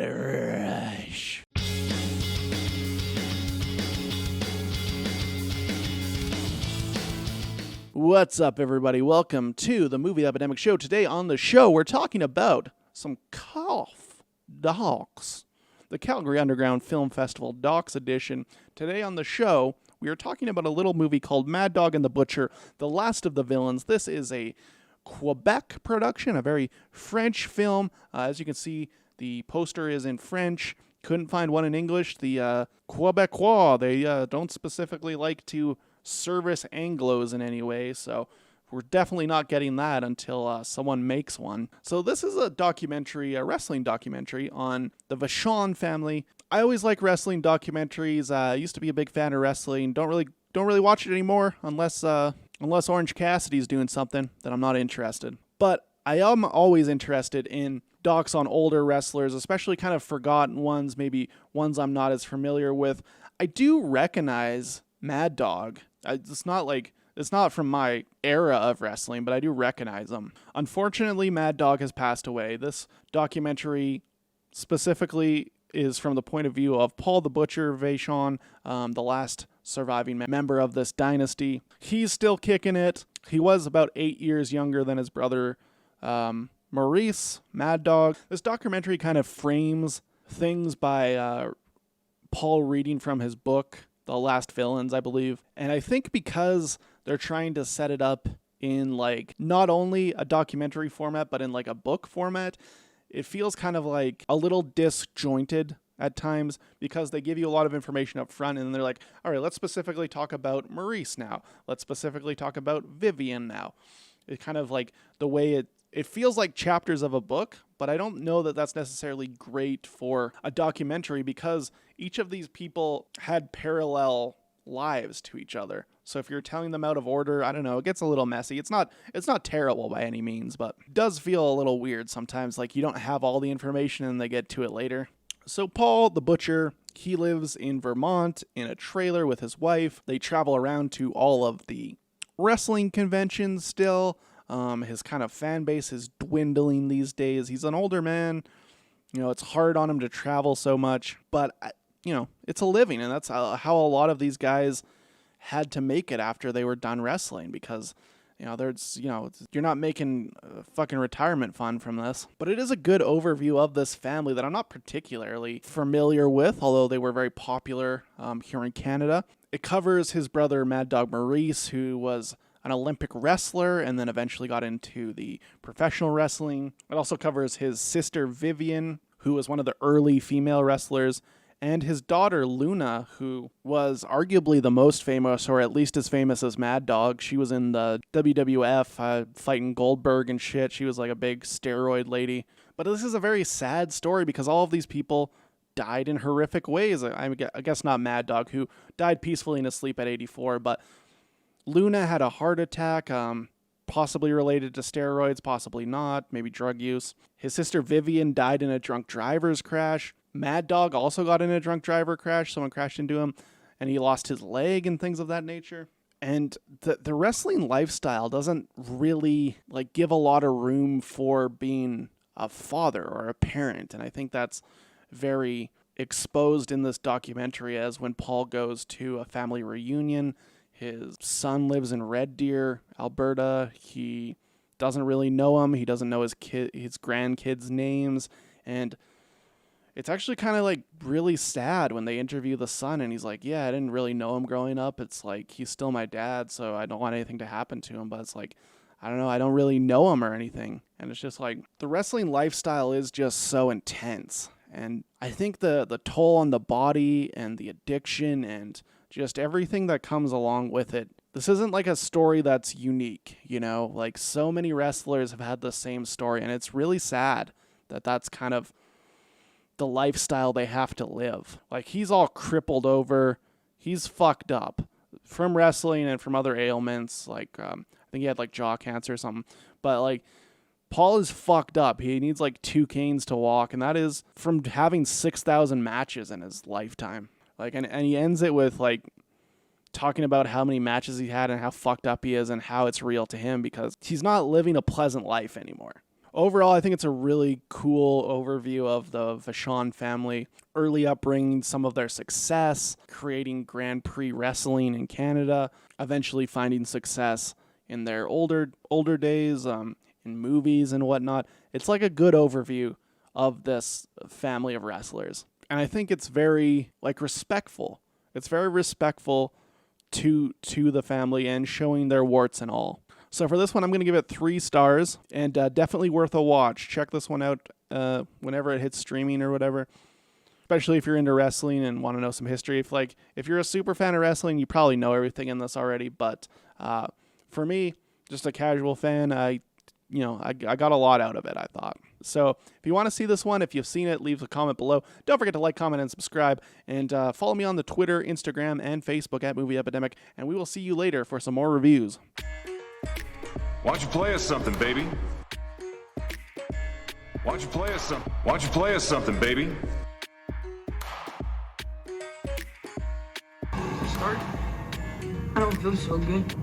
Rush. What's up, everybody? Welcome to the Movie Epidemic show. Today on the show, we're talking about some cough docs. The Calgary Underground Film Festival Docs Edition. Today on the show, we are talking about a little movie called Mad Dog and the Butcher, The Last of the Villains. This is a Quebec production, a very French film. As you can see, the poster is in French. Couldn't find one in English. The Quebecois, they don't specifically like to service Anglos in any way, so we're definitely not getting that until someone makes one. So this is a documentary, a wrestling documentary on the Vachon family. I always like wrestling documentaries. I used to be a big fan of wrestling. Don't really watch it anymore unless Orange Cassidy's doing something that I'm not interested. But I am always interested in docs on older wrestlers, especially kind of forgotten ones, maybe ones I'm not as familiar with. I do recognize Mad Dog. It's not from my era of wrestling, but I do recognize him. Unfortunately, Mad Dog has passed away. This documentary specifically is from the point of view of Paul the Butcher Vachon, the last surviving member of this dynasty. He's still kicking it. He was about 8 years younger than his brother Maurice, Mad Dog. This documentary kind of frames things by Paul reading from his book, The Last Villains, I believe. And I think because they're trying to set it up in like not only a documentary format, but in like a book format, it feels kind of like a little disjointed at times because they give you a lot of information up front and then they're like, all right, let's specifically talk about Maurice now. Let's specifically talk about Vivian now. It's kind of like the way it feels like chapters of a book, but I don't know that that's necessarily great for a documentary because each of these people had parallel lives to each other. So if you're telling them out of order, I don't know, it gets a little messy. It's not terrible by any means, but it does feel a little weird sometimes, like you don't have all the information and they get to it later. So Paul the Butcher, he lives in Vermont in a trailer with his wife. They travel around to all of the wrestling conventions still. His kind of fan base is dwindling these days. He's an older man. You know, it's hard on him to travel so much, but you know, it's a living, and that's how a lot of these guys had to make it after they were done wrestling because, you know, you're not making a fucking retirement fund from this. But it is a good overview of this family that I'm not particularly familiar with, although they were very popular here in Canada. It covers his brother Mad Dog Maurice, who was an Olympic wrestler and then eventually got into the professional wrestling. It also covers his sister Vivian, who was one of the early female wrestlers, and his daughter Luna, who was arguably the most famous, or at least as famous as Mad Dog. She was in the WWF fighting Goldberg and shit. She was like a big steroid lady. But this is a very sad story because all of these people died in horrific ways. I guess not Mad Dog, who died peacefully in his sleep at 84, but Luna had a heart attack, possibly related to steroids, possibly not, maybe drug use. His sister Vivian died in a drunk driver's crash. Mad Dog also got in a drunk driver crash. Someone crashed into him, and he lost his leg and things of that nature. And the wrestling lifestyle doesn't really like give a lot of room for being a father or a parent, and I think that's very exposed in this documentary as when Paul goes to a family reunion. His son lives in Red Deer, Alberta. He doesn't really know him. He doesn't know his grandkids' names. And it's actually kind of like really sad when they interview the son and he's like, yeah, I didn't really know him growing up. It's like, he's still my dad, so I don't want anything to happen to him. But it's like, I don't know, I don't really know him or anything. And it's just like, the wrestling lifestyle is just so intense. And I think the toll on the body and the addiction and just everything that comes along with it. This isn't like a story that's unique, you know? Like, so many wrestlers have had the same story, and it's really sad that that's kind of the lifestyle they have to live. Like, he's all crippled over. He's fucked up from wrestling and from other ailments. Like, I think he had, like, jaw cancer or something. But, like, Paul is fucked up. He needs, like, 2 canes to walk, and that is from having 6,000 matches in his lifetime. Like, and he ends it with, like, talking about how many matches he had and how fucked up he is and how it's real to him because he's not living a pleasant life anymore. Overall, I think it's a really cool overview of the Vachon family, early upbringing, some of their success, creating Grand Prix wrestling in Canada, eventually finding success in their older days, in movies and whatnot. It's like a good overview of this family of wrestlers. And I think it's very respectful. It's very respectful to the family and showing their warts and all. So for this one, I'm going to give it 3 stars, and definitely worth a watch. Check this one out whenever it hits streaming or whatever, especially if you're into wrestling and want to know some history. If you're a super fan of wrestling, you probably know everything in this already, but for me, just a casual fan, I got a lot out of it, I thought. So if you want to see this one, if you've seen it, leave a comment below. Don't forget to like, comment, and subscribe. And follow me on the Twitter, Instagram, and Facebook at Movie Epidemic. And we will see you later for some more reviews. Why don't you play us something, baby? Why don't you play us something, baby? Start? I don't feel so good.